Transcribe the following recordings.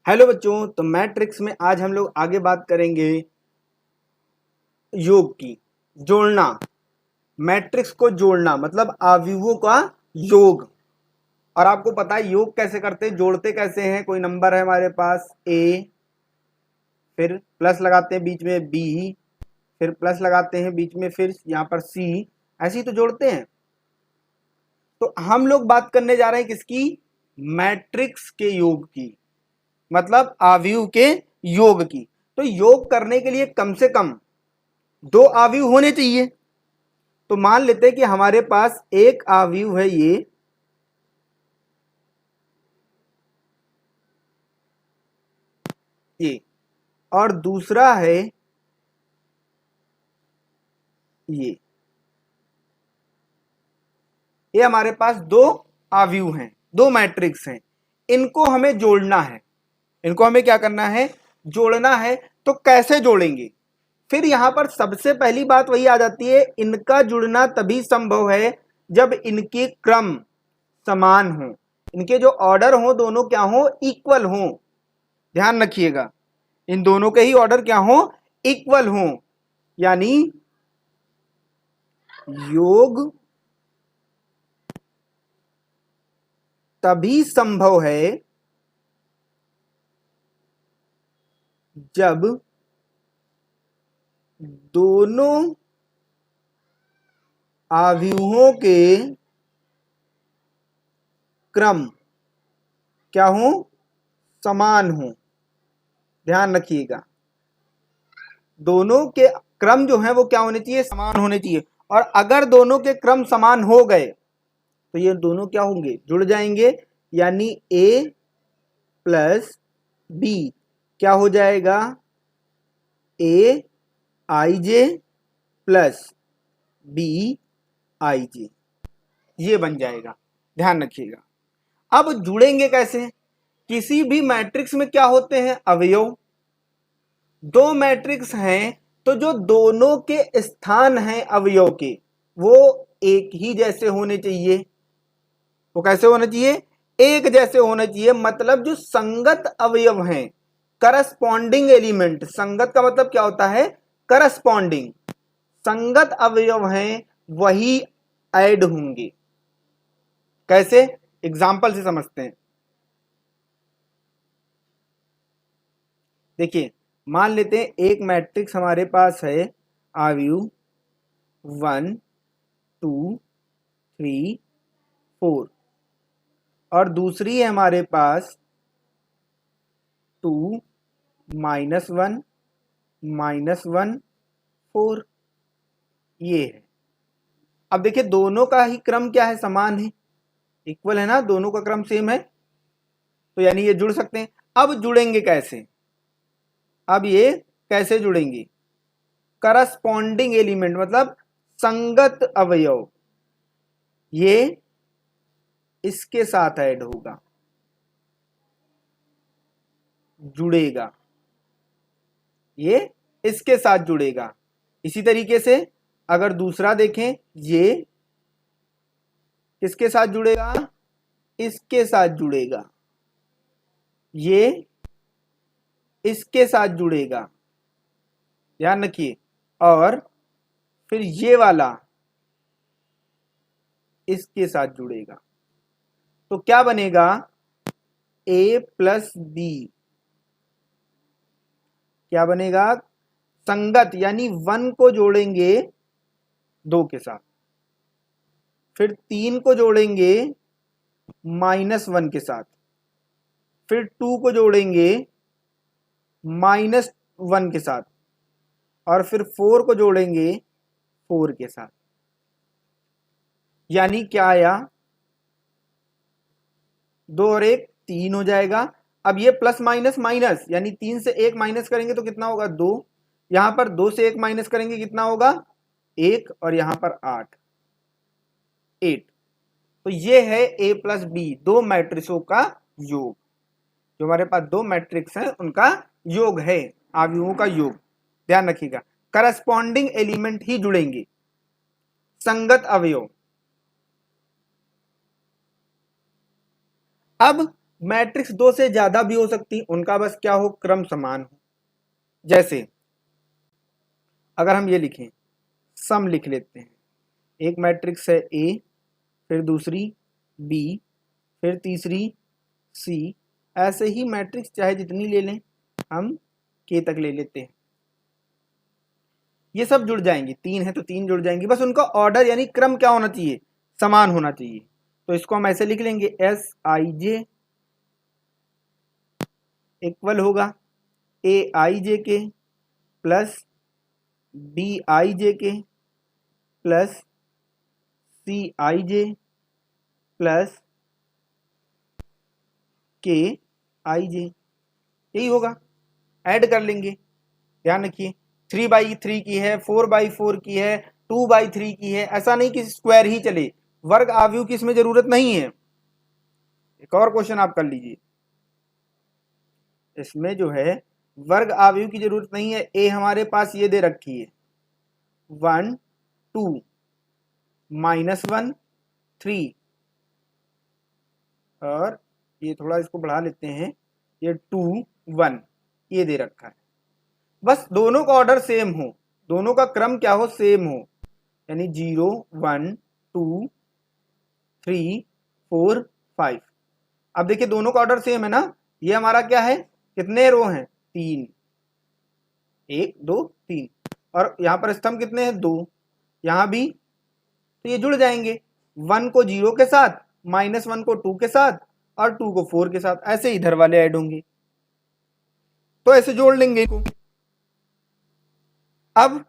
Hello बच्चों, तो matrix में आज हम लोग आगे बात करेंगे योग की। जोड़ना, मैट्रिक्स को जोड़ना मतलब अवयवों का योग। और आपको पता है योग कैसे करते हैं, जोड़ते कैसे हैं। कोई नंबर है हमारे पास ए, फिर प्लस लगाते हैं बीच में बी, फिर प्लस लगाते हैं बीच में, फिर यहाँ पर सी, ऐसे ही तो जोड़ते हैं। तो हम लोग बात करने जा रहे हैं किसकी, मैट्रिक्स के योग की, मतलब अवयव के योग की। तो योग करने के लिए कम से कम दो अवयव होने चाहिए। तो मान लेते हैं कि हमारे पास एक अवयव है ये और दूसरा है ये हमारे पास दो अवयव हैं, दो मैट्रिक्स हैं। इनको हमें जोड़ना है, इनको हमें क्या करना है, जोड़ना है। तो कैसे जोड़ेंगे, फिर यहां पर सबसे पहली बात वही आ जाती है, इनका जुड़ना तभी संभव है जब इनके क्रम समान हो, इनके जो ऑर्डर हो दोनों क्या हो, इक्वल हो। ध्यान रखिएगा, इन दोनों के ही ऑर्डर क्या हो, इक्वल हो। यानी योग तभी संभव है जब दोनों अवयवों के क्रम क्या हो, समान हो। ध्यान रखिएगा, दोनों के क्रम जो है वो क्या होने चाहिए, समान होने चाहिए। और अगर दोनों के क्रम समान हो गए तो ये दोनों क्या होंगे, जुड़ जाएंगे। यानी ए प्लस बी क्या हो जाएगा, ए आई जे प्लस बी आई जे, ये बन जाएगा। ध्यान रखिएगा। अब जुड़ेंगे कैसे, किसी भी मैट्रिक्स में क्या होते हैं, अवयव। दो मैट्रिक्स हैं तो जो दोनों के स्थान हैं अवयव के, वो एक ही जैसे होने चाहिए। वो कैसे होने चाहिए, एक जैसे होने चाहिए। मतलब जो संगत अवयव हैं, करस्पॉन्डिंग एलिमेंट, संगत का मतलब क्या होता है, करस्पॉन्डिंग, संगत अवयव हैं वही ऐड होंगे। कैसे, एग्जाम्पल से समझते हैं। देखिए, मान लेते हैं एक मैट्रिक्स हमारे पास है अवयव 1 2 3 4, और दूसरी है हमारे पास 2 -1 -1 4, ये है। अब देखिए दोनों का ही क्रम क्या है, समान है, इक्वल है ना, दोनों का क्रम सेम है, तो यानी ये जुड़ सकते हैं। अब जुड़ेंगे कैसे, अब ये कैसे जुड़ेंगे, करस्पॉन्डिंग एलिमेंट मतलब संगत अवयव, ये इसके साथ ऐड होगा, जुड़ेगा, ये इसके साथ जुड़ेगा। इसी तरीके से अगर दूसरा देखें, ये किसके साथ जुड़ेगा, इसके साथ जुड़ेगा, ये इसके साथ जुड़ेगा। ध्यान रखिए। और फिर ये वाला इसके साथ जुड़ेगा। तो क्या बनेगा, ए प्लस बी क्या बनेगा, संगत, यानी 1 को जोड़ेंगे 2 के साथ, फिर 3 को जोड़ेंगे -1 के साथ, फिर 2 को जोड़ेंगे -1 के साथ, और फिर 4 को जोड़ेंगे 4 के साथ। यानी क्या आया, 2 और 1 3 हो जाएगा। अब ये प्लस माइनस माइनस, यानी 3 से 1 माइनस करेंगे तो कितना होगा, 2। यहां पर 2 से 1 माइनस करेंगे कितना होगा, 1, और यहां पर 8। तो ये है ए प्लस बी, दो मैट्रिक्सों का योग। जो हमारे पास दो मैट्रिक्स हैं उनका योग है, अवयवों का योग। ध्यान रखिएगा, करस्पॉन्डिंग एलिमेंट ही जुड़ेंगे, संगत अवयव। अब मैट्रिक्स दो से ज्यादा भी हो सकती, उनका बस क्या हो, क्रम समान हो। जैसे अगर हम ये लिखें, सम लिख लेते हैं, एक मैट्रिक्स है ए, फिर दूसरी बी, फिर तीसरी सी, ऐसे ही मैट्रिक्स चाहे जितनी ले लें, हम के तक ले लेते हैं। ये सब जुड़ जाएंगी, तीन है तो तीन जुड़ जाएंगी, बस उनका ऑर्डर यानी क्रम क्या होना चाहिए, समान होना चाहिए। तो इसको हम ऐसे लिख लेंगे, एस आई जे इक्वल होगा ए आई जे के प्लस बी आई जे के प्लस सी आई जे प्लस के आई जे, यही होगा। ऐड कर लेंगे, ध्यान रखिए 3/3 की है, 4/4 की है, 2/3 की है, ऐसा नहीं कि स्क्वायर ही चले, वर्ग आव्यूह की इसमें जरूरत नहीं है। एक और क्वेश्चन आप कर लीजिए, इसमें जो है वर्ग आव्यूह की जरूरत नहीं है। ए हमारे पास ये दे रखी है 1 2 -1 3, और ये थोड़ा इसको बढ़ा लेते हैं, ये 2 1 ये दे रखा है। बस दोनों का ऑर्डर सेम हो, दोनों का क्रम क्या हो, सेम हो, यानी 0 1 2 3 4 5। अब देखिए दोनों का ऑर्डर सेम है ना, ये हमारा क्या है, कितने रो हैं, 3, 1 2 3, और यहां पर स्तंभ कितने हैं, 2, यहां भी, तो ये जुड़ जाएंगे, 1 को 0 के साथ, -1 को 2 के साथ, और 2 को 4 के साथ, ऐसे इधर वाले ऐड होंगे, तो ऐसे जोड़ लेंगे इनको। अब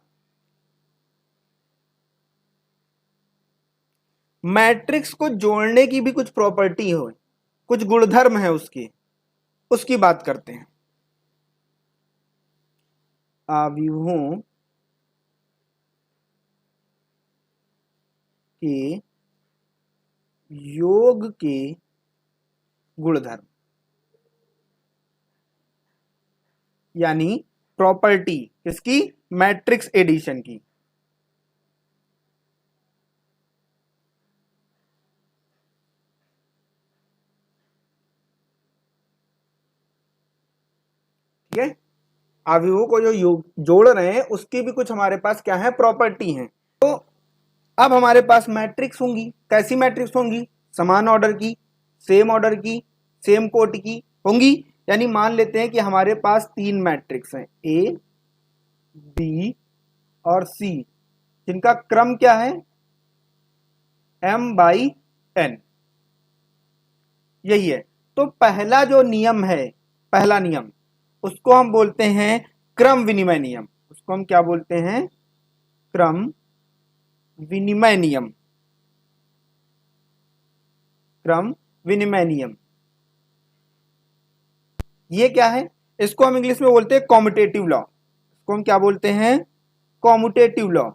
मैट्रिक्स को जोड़ने की भी कुछ प्रॉपर्टी हो, कुछ गुणधर्म है उसकी, उसकी बात करते हैं। आव्यूहों के योग के गुणधर्म, यानी प्रॉपर्टी किसकी, मैट्रिक्स एडिशन की। ठीक है, अवयवों को जो जोड़ रहे हैं उसकी भी कुछ हमारे पास क्या है, प्रॉपर्टी है। तो अब हमारे पास मैट्रिक्स होंगी, कैसी मैट्रिक्स होंगी, समान ऑर्डर की, सेम ऑर्डर की, सेम कोटि की होंगी। यानी मान लेते हैं कि हमारे पास तीन मैट्रिक्स हैं, ए बी और सी, जिनका क्रम क्या है, m/n, यही है। तो पहला जो नियम है, पहला नियम, उसको हम बोलते हैं क्रम विनिमय नियम। उसको हम क्या बोलते हैं, क्रम विनिमय नियम, क्रम विनिमय नियम। ये क्या है, इसको हम इंग्लिश में बोलते हैं कॉम्यूटेटिव लॉ। इसको हम क्या बोलते हैं, कॉम्यूटेटिव लॉ,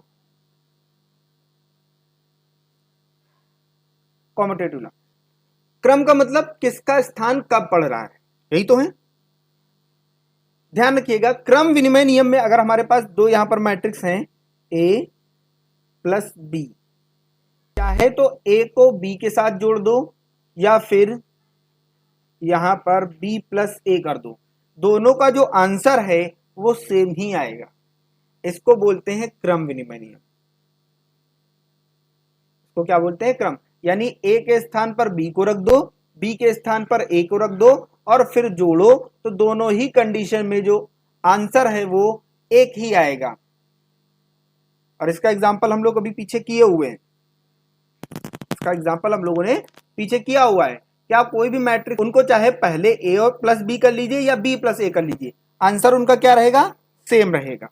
कॉम्यूटेटिव लॉ। क्रम का मतलब किसका स्थान कब पड़ रहा है, यही तो है। ध्यान रखिएगा, क्रम विनिमय नियम में अगर हमारे पास दो यहां पर मैट्रिक्स हैं, ए प्लस बी, चाहे तो ए को बी के साथ जोड़ दो या फिर यहां पर बी प्लस ए कर दो, दोनों का जो आंसर है वो सेम ही आएगा। इसको बोलते हैं क्रम विनिमय नियम। इसको क्या बोलते हैं, क्रम, यानी ए के स्थान पर बी को रख दो, बी के स्थान पर ए को रख दो, और फिर जोड़ो तो दोनों ही कंडीशन में जो आंसर है वो एक ही आएगा। और इसका एग्जांपल हम लोग अभी पीछे किए हुए हैं, इसका एग्जांपल हम लोगों ने पीछे किया हुआ है। क्या कोई भी मैट्रिक्स, उनको चाहे पहले ए और प्लस बी कर लीजिए या बी प्लस ए कर लीजिए, आंसर उनका क्या रहेगा, सेम रहेगा।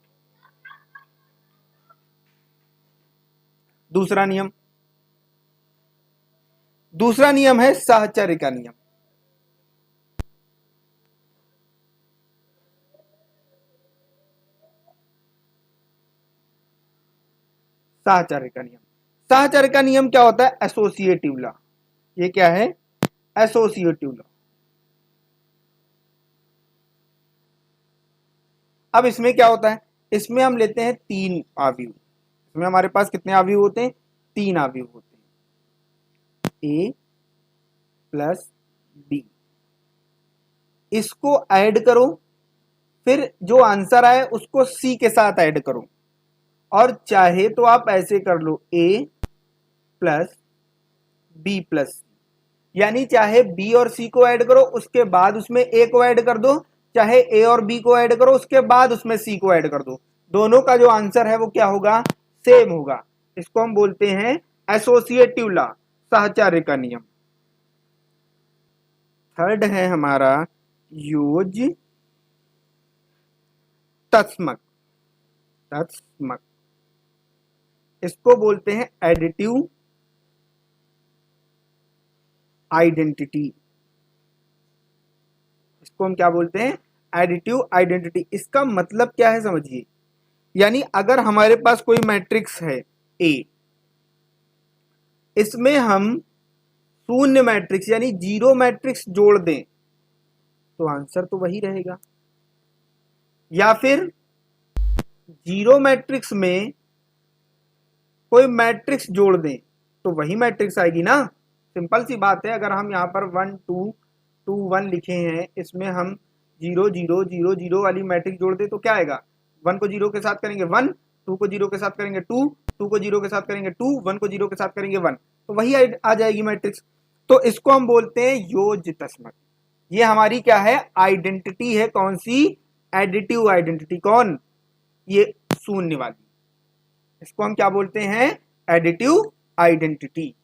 दूसरा नियम, दूसरा नियम है साहचर्य का नियम। साहचर्य का नियम, साहचर्य का नियम क्या होता है, एसोसिएटिव लॉ। ये क्या है, एसोसिएटिव लॉ। अब इसमें क्या होता है, इसमें हम लेते हैं तीन आव्यूह। इसमें हमारे पास कितने आव्यूह होते हैं, तीन आव्यूह होते हैं, ए प्लस बी इसको ऐड करो, फिर जो आंसर आए उसको सी के साथ ऐड करो, और चाहे तो आप ऐसे कर लो ए प्लस बी प्लस, यानी चाहे बी और सी को ऐड करो उसके बाद उसमें ए को ऐड कर दो, चाहे ए और बी को ऐड करो उसके बाद उसमें सी को ऐड कर दो, दोनों का जो आंसर है वो क्या होगा, सेम होगा। इसको हम बोलते हैं एसोसिएटिव लॉ, साहचर्य का नियम। थर्ड है हमारा योज तस्मक, तस्मक, इसको बोलते हैं एडिटिव आइडेंटिटी। इसको हम क्या बोलते हैं, एडिटिव आइडेंटिटी। इसका मतलब क्या है समझिए, यानी अगर हमारे पास कोई मैट्रिक्स है ए, इसमें हम शून्य मैट्रिक्स यानी जीरो मैट्रिक्स जोड़ दें तो आंसर तो वही रहेगा, या फिर जीरो मैट्रिक्स में कोई मैट्रिक्स जोड़ दें तो वही मैट्रिक्स आएगी ना। सिंपल सी बात है, अगर हम यहाँ पर 1 2 2 1 लिखे हैं, इसमें हम 0 0 0 0 वाली मैट्रिक्स जोड़ दें तो क्या आएगा, 1 को 0 के साथ करेंगे 1, 2 को 0 के साथ करेंगे 2, 2 को 0 के साथ करेंगे 2, 1 को 0 के साथ करेंगे 1, तो वही आ जाएगी मैट्रिक्स। तो इसको हम बोलते हैं योज तस्मक। ये हमारी क्या है, आइडेंटिटी है, कौन सी, एडिटिव आइडेंटिटी। कौन, ये शून्य वाली, इसको हम क्या बोलते हैं, एडिटिव आइडेंटिटी।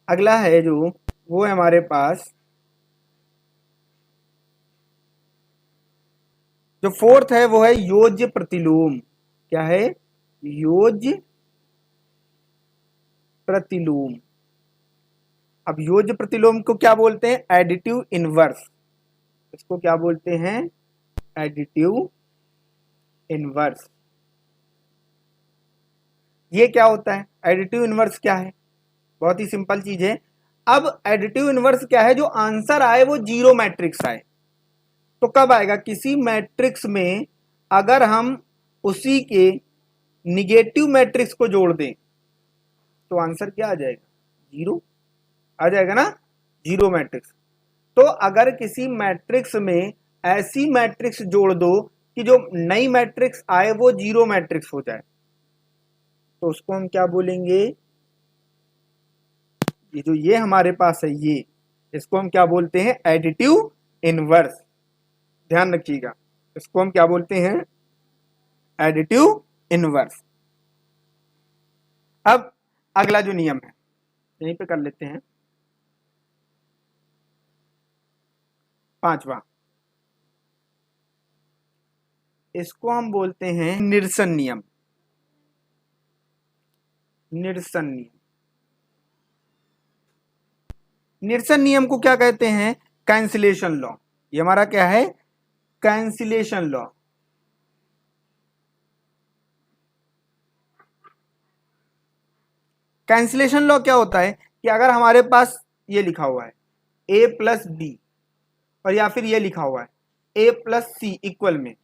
अगला है जो, वो है हमारे पास जो फोर्थ है वो है योज्य प्रतिलोम। क्या है, योज्य प्रतिलोम। अब योज्य प्रतिलोम को क्या बोलते हैं, एडिटिव इनवर्स। इसको क्या बोलते हैं, एडिटिव इनवर्स। ये क्या होता है, एडिटिव इनवर्स क्या है, बहुत ही सिंपल चीज है। अब एडिटिव इनवर्स क्या है, जो आंसर आए वो जीरो मैट्रिक्स आए, तो कब आएगा, किसी मैट्रिक्स में अगर हम उसी के निगेटिव मैट्रिक्स को जोड़ दें तो आंसर क्या आ जाएगा, जीरो आ जाएगा ना, जीरो मैट्रिक्स। तो अगर किसी मैट्रिक्स में ऐसी मैट्रिक्स जोड़ दो कि जो नई मैट्रिक्स आए वो जीरो मैट्रिक्स हो जाए तो उसको हम क्या बोलेंगे, ये जो ये हमारे पास है ये, इसको हम क्या बोलते हैं, एडिटिव इनवर्स। ध्यान रखिएगा, इसको हम क्या बोलते हैं, एडिटिव इनवर्स। अब अगला जो नियम है यहीं पे कर लेते हैं, पांचवा, इसको हम बोलते हैं निरसन नियम। निरसन नियम, निरसन नियम को क्या कहते हैं, कैंसिलेशन लॉ। ये हमारा क्या है, कैंसिलेशन लॉ। कैंसिलेशन लॉ क्या होता है कि अगर हमारे पास ये लिखा हुआ है a प्लस बी, और या फिर ये लिखा हुआ है a प्लस सी इक्वल में,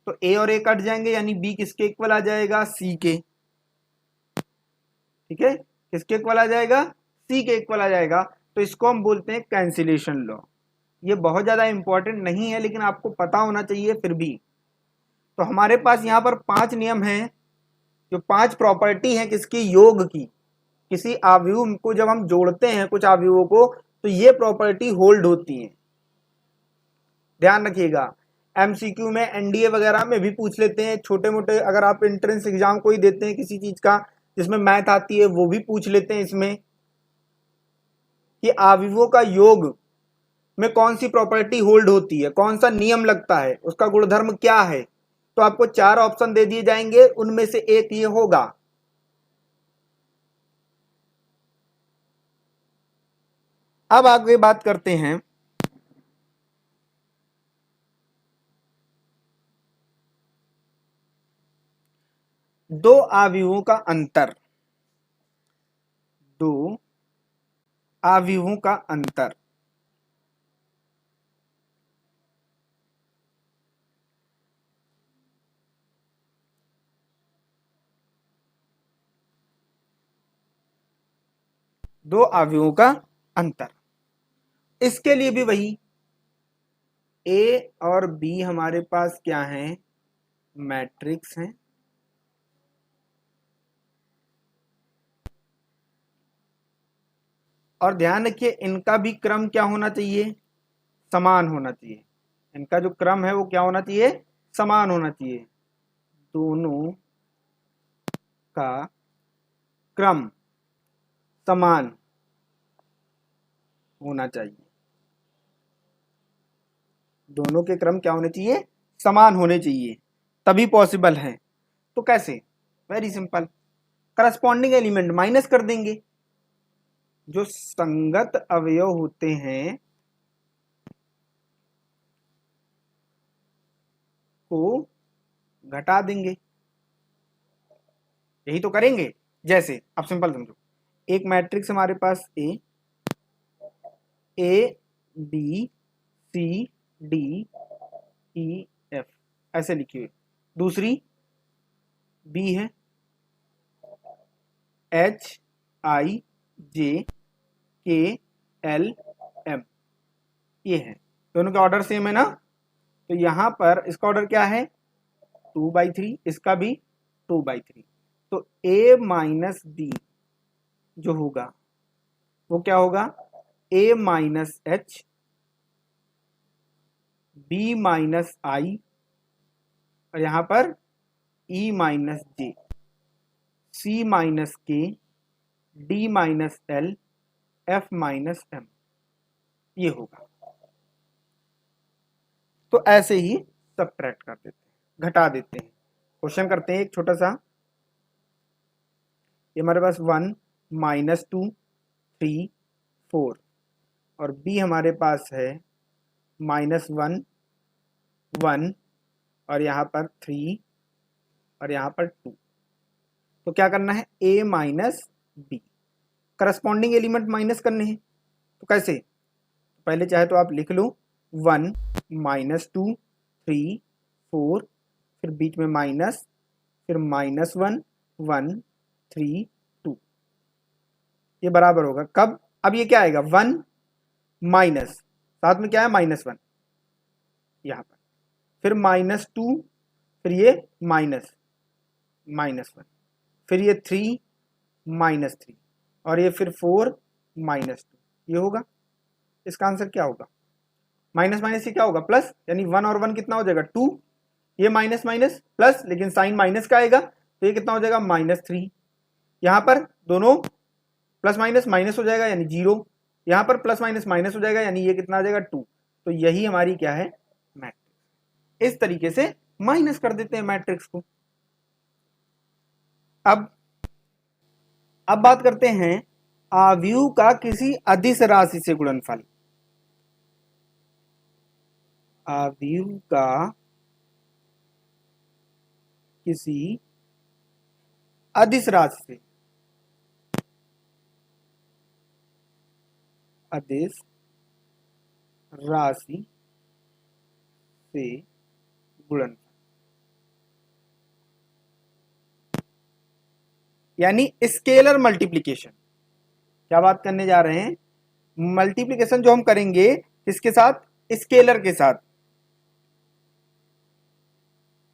तो a और a कट जाएंगे यानी b किसके इक्वल आ जाएगा, c के। ठीक है, किसके इक्वल आ जाएगा, c के इक्वल आ जाएगा। तो इसको हम बोलते हैं कैंसिलेशन लॉ। ये बहुत ज्यादा इंपॉर्टेंट नहीं है लेकिन आपको पता होना चाहिए फिर भी। तो हमारे पास यहाँ पर 5 नियम हैं, जो 5 प्रॉपर्टी हैं किसकी, योग की। किसी अवयव को जब हम जोड़ते हैं कुछ अवयवों को तो ये प्रॉपर्टी होल्ड होती है, ध्यान रखिएगा। एमसीक्यू में, एनडीए वगैरह में भी पूछ लेते हैं, छोटे मोटे अगर आप एंट्रेंस एग्जाम कोई देते हैं किसी चीज का जिसमें मैथ आती है वो भी पूछ लेते हैं इसमें, कि अवयवों का योग में कौन सी प्रॉपर्टी होल्ड होती है, कौन सा नियम लगता है, उसका गुणधर्म क्या है। तो आपको 4 ऑप्शन दे दिए जाएंगे, उनमें से एक ये होगा। अब आगे बात करते हैं दो अवयवों का अंतर, दो अवयवों का अंतर। दो अवयवों का अंतर। इसके लिए भी वही, ए और बी हमारे पास क्या है, मैट्रिक्स हैं। और ध्यान रखिए इनका भी क्रम क्या होना चाहिए, समान होना चाहिए। इनका जो क्रम है वो क्या होना चाहिए, समान होना चाहिए। दोनों का क्रम समान होना चाहिए। दोनों के क्रम क्या होने चाहिए, समान होने चाहिए, तभी पॉसिबल है। तो कैसे, very simple, corresponding element minus कर देंगे। जो संगत अवयव होते हैं को घटा देंगे। यही तो करेंगे। जैसे अब सिंपल समझो, एक मैट्रिक्स हमारे पास A B C D E F ऐसे लिखी हुई। दूसरी बी है एच आई जे के एल एम, ये है। दोनों का ऑर्डर सेम है ना, तो यहां पर इसका ऑर्डर क्या है 2/3, इसका भी 2/3। तो ए माइनस बी जो होगा वो क्या होगा, A minus H, B minus I, और यहां पर E minus J, C minus K, D minus L, F minus M, ये होगा। तो ऐसे ही सबट्रैक्ट कर देते हैं, घटा देते हैं। क्वेश्चन करते हैं एक छोटा सा। ये हमारे पास 1 -2 3 4, और बी हमारे पास है -1 1, और यहाँ पर 3, और यहाँ पर 2। तो क्या करना है, A minus B, corresponding element minus करने हैं। तो कैसे, पहले चाहे तो आप लिख लो 1 -2 3 4, फिर बीच में माइनस, फिर -1 1 3 2, ये बराबर होगा कब, अब ये क्या आएगा 1 माइनस, साथ में क्या है -1 यहाँ पर, फिर -2, फिर ये -1, फिर ये 3 -3, और ये फिर 4 -2, ये होगा। इसका आंसर क्या होगा, माइनस माइनस से क्या होगा प्लस, यानी 1 और 1 कितना हो जाएगा 2, ये माइनस माइनस प्लस, लेकिन साइन माइनस का आएगा, तो ये कितना हो जाएगा -3। यहाँ पर दोनों प्लस माइनस माइनस हो जाएगा यानी 0, यहाँ पर प्लस माइनस माइनस हो जाएगा यानी ये कितना आ जाएगा 2। तो यही हमारी क्या है, मैट्रिक्स। इस तरीके से माइनस कर देते हैं मैट्रिक्स को। अब बात करते हैं आव्यूह का किसी अदिश राशि से गुणनफल। आव्यूह का किसी अदिश राशि से, अदिश राशि से गुणनफल, यानी स्केलर मल्टीप्लिकेशन। क्या बात करने जा रहे हैं, मल्टीप्लिकेशन जो हम करेंगे किसके साथ, स्केलर के साथ।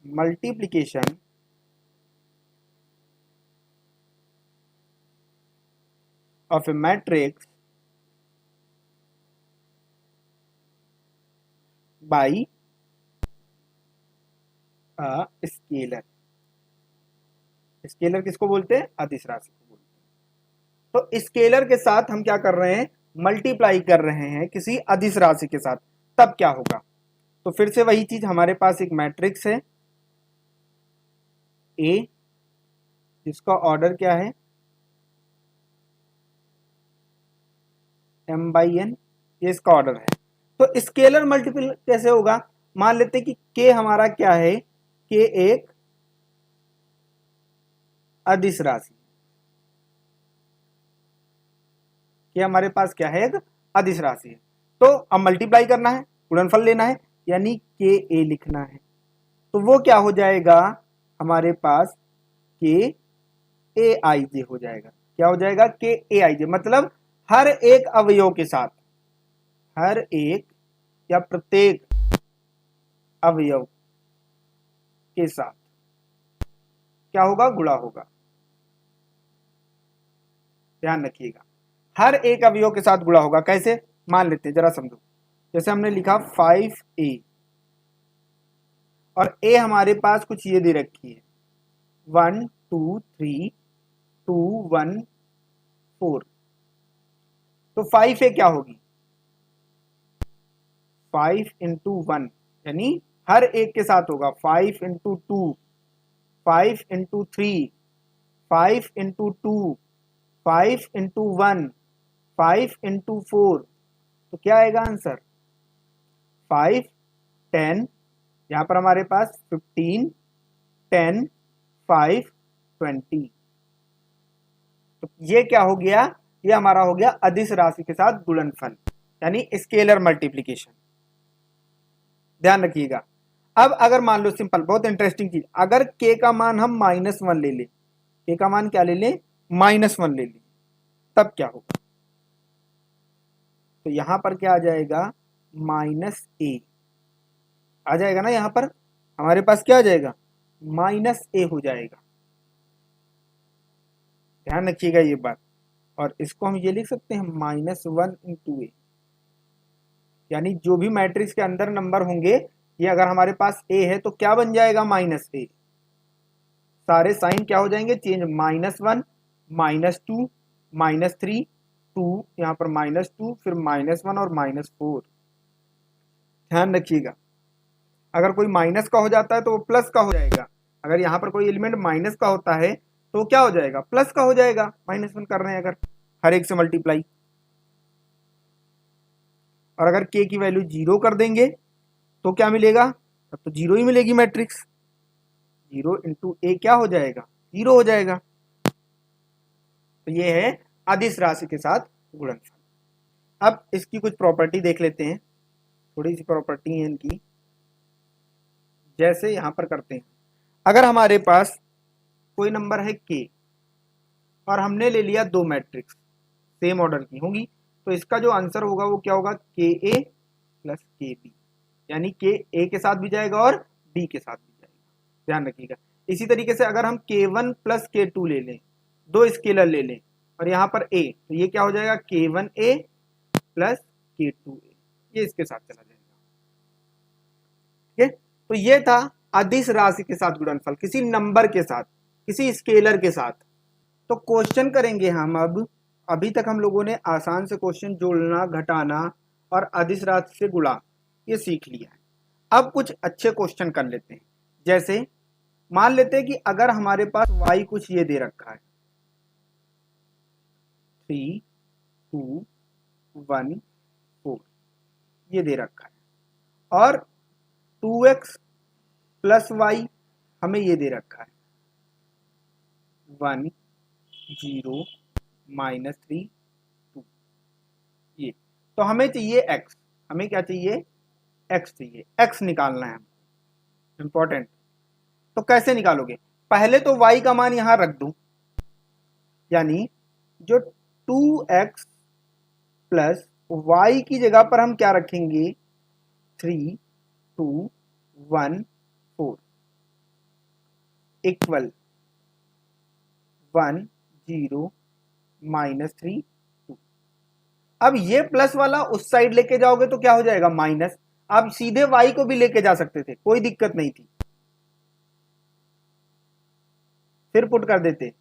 Multiplication of A matrix by a scalar. Scalar किसको बोलते हैं, अदिश राशि को बोलते हैं। तो स्केलर के साथ हम क्या कर रहे हैं, मल्टीप्लाई कर रहे हैं किसी अदिश राशि के साथ, तब क्या होगा। तो फिर से वही चीज, हमारे पास एक मैट्रिक्स है ए, जिसका ऑर्डर क्या है m/n, ये इसका ऑर्डर है। तो स्केलर मल्टीपल कैसे होगा, मान लेते हैं कि k हमारा क्या है, k एक अदिश राशि, k हमारे पास क्या है, एक अदिश राशि है। तो अब मल्टीप्लाई करना है, गुणनफल लेना है, यानी k a लिखना है। तो वो क्या हो जाएगा हमारे पास, k a i j हो जाएगा। क्या हो जाएगा, k a i j, मतलब हर एक अवयव के साथ, हर एक या प्रत्येक अवयव के साथ क्या होगा, गुणा होगा। ध्यान रखिएगा, हर एक अवयव के साथ गुणा होगा। कैसे, मान लेते हैं, जरा समझो। जैसे हमने लिखा 5a और a हमारे पास कुछ ये दे रखी है 1 2 3 2 1 4, तो 5a क्या होगी, 5 इंटू 1, यानी हर एक के साथ होगा 5 into 2, 5 into 3, 5 into 2, 5 into 1, 5 into 4, तो क्या आएगा आंसर 5 10, यहां पर हमारे पास 15 10 5 20, तो ये क्या हो गया, ये हमारा हो गया अदिश राशि के साथ गुणनफल, यानी स्केलर मल्टीप्लिकेशन। ध्यान रखिएगा। अब अगर मान लो, सिंपल, बहुत इंटरेस्टिंग चीज, अगर k का मान हम -1 ले लें, k का मान क्या ले लें, -1 ले लें, तब क्या होगा, तो यहां पर क्या आ जाएगा, -a आ जाएगा ना, यहां पर हमारे पास क्या आ जाएगा, -a हो जाएगा। ध्यान रखिएगा ये बात। और इसको हम ये लिख सकते हैं -1 इंटू a, यानी जो भी मैट्रिक्स के अंदर नंबर होंगे, ये अगर हमारे पास a है तो क्या बन जाएगा, -a, सारे साइन क्या हो जाएंगे, चेंज, -1 -2 -3 2, यहाँ पर -2, फिर -1 और -4। ध्यान रखिएगा, अगर कोई माइनस का हो जाता है तो वो प्लस का हो जाएगा, अगर यहाँ पर कोई एलिमेंट माइनस का होता है तो क्या हो जाएगा, प्लस का हो जाएगा। -1 कर रहे हैं अगर हर एक से मल्टीप्लाई, और अगर k की वैल्यू 0 कर देंगे तो क्या मिलेगा, तब तो 0 ही मिलेगी मैट्रिक्स, 0 इंटू a क्या हो जाएगा, 0 हो जाएगा। तो ये है अदिश राशि के साथ गुणनफल। अब इसकी कुछ प्रॉपर्टी देख लेते हैं, थोड़ी सी प्रॉपर्टी है इनकी। जैसे यहां पर करते हैं, अगर हमारे पास कोई नंबर है k और हमने ले लिया दो मैट्रिक्स सेम ऑर्डर की होंगी, तो इसका जो आंसर होगा वो क्या होगा, ka प्लस kb, यानी k a के साथ भी जाएगा और b के साथ भी जाएगा। ध्यान रखिएगा। इसी तरीके से अगर हम k1 प्लस k2 ले लें, दो स्केलर ले लें, और यहाँ पर a, तो ये क्या हो जाएगा, k1a प्लस k2a, ये इसके साथ चला जाएगा। ठीक है, तो ये था अदिश राशि के साथ गुणनफल, किसी नंबर के साथ, किसी स्केलर के साथ। तो क्वेश्चन करेंगे हम अब। अभी तक हम लोगों ने आसान से क्वेश्चन जोड़ना, घटाना और अदिश राशि से गुणा ये सीख लिया है। अब कुछ अच्छे क्वेश्चन कर लेते हैं। जैसे मान लेते हैं कि अगर हमारे पास y कुछ ये दे रखा है 3 2 1 4, ये दे रखा है, और 2x प्लस y हमें ये दे रखा है 1 0 -3 2, ये तो हमें चाहिए x, हमें क्या चाहिए, x चाहिए, x निकालना है हमको, इंपॉर्टेंट। तो कैसे निकालोगे, पहले तो y का मान यहां रख दूं, यानी जो 2x प्लस y की जगह पर हम क्या रखेंगे, 3 2 1 4 इक्वल 1 0 -3 2। अब ये प्लस वाला उस साइड लेके जाओगे तो क्या हो जाएगा, माइनस। आप सीधे y को भी लेके जा सकते थे, कोई दिक्कत नहीं थी, फिर पुट कर देते।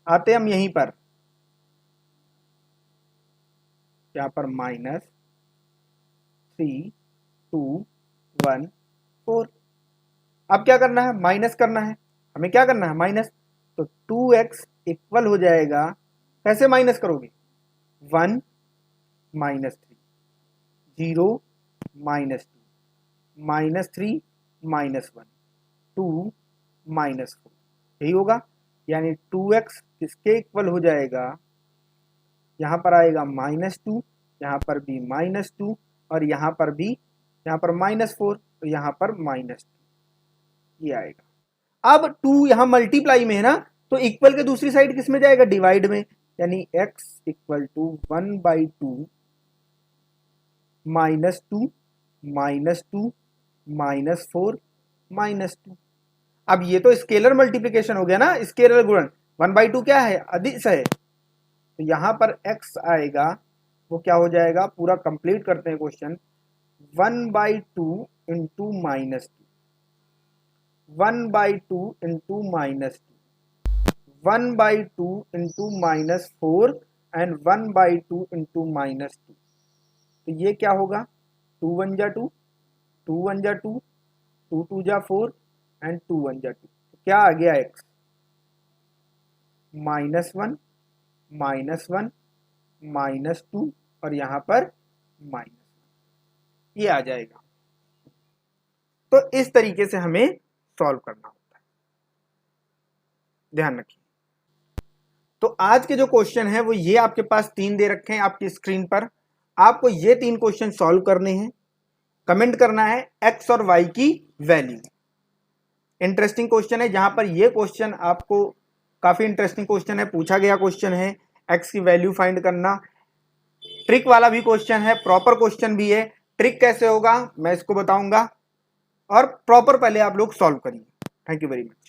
आते हम यहीं पर, यहां पर -3 2 1 4। अब क्या करना है, माइनस करना है, हमें क्या करना है, माइनस। तो 2x इक्वल हो जाएगा, कैसे माइनस करोगे, 1 -3 0 -2 -3 -1 2 -4, यही होगा। यानी 2x किसके इक्वल हो जाएगा, यहां पर आएगा -2, यहां पर भी -2, और यहां पर भी, यहां पर -4, तो यहां पर -2, ये आएगा। अब 2 यहां मल्टीप्लाई में है ना, तो इक्वल के दूसरी साइड किस में जाएगा, डिवाइड में, यानी x इक्वल टू 1/2 -2 -2 -4 -2। अब ये तो स्केलर मल्टीप्लिकेशन हो गया ना, स्केलर गुणन। 1/2 क्या है, अदिश है, तो यहां पर x आएगा, वो क्या हो जाएगा, पूरा कंप्लीट करते हैं question. 1/2 into -2, 1/2 into -2, 1/2 into -4 and 1/2 into -2। तो ये क्या होगा, 2 1 जा 2, 2 1 जा 2, 2 2 जा 4 एंड 2 1 जा 2। क्या आ गया x, -1 -1 -2 और यहां पर माइनस, ये आ जाएगा। तो इस तरीके से हमें सॉल्व करना होता है, ध्यान रखिए। तो आज के जो क्वेश्चन है वो ये आपके पास 3 दे रखे हैं आपकी स्क्रीन पर। आपको ये 3 क्वेश्चन सॉल्व करने हैं, कमेंट करना है x और y की वैल्यू। इंटरेस्टिंग क्वेश्चन है, जहां पर ये क्वेश्चन आपको काफी इंटरेस्टिंग क्वेश्चन है, पूछा गया क्वेश्चन है, x की वैल्यू फाइंड करना। ट्रिक वाला भी क्वेश्चन है, प्रॉपर क्वेश्चन भी है। ट्रिक कैसे होगा मैं इसको बताऊंगा, और प्रॉपर पहले आप लोग सॉल्व करिए। Thank you very much.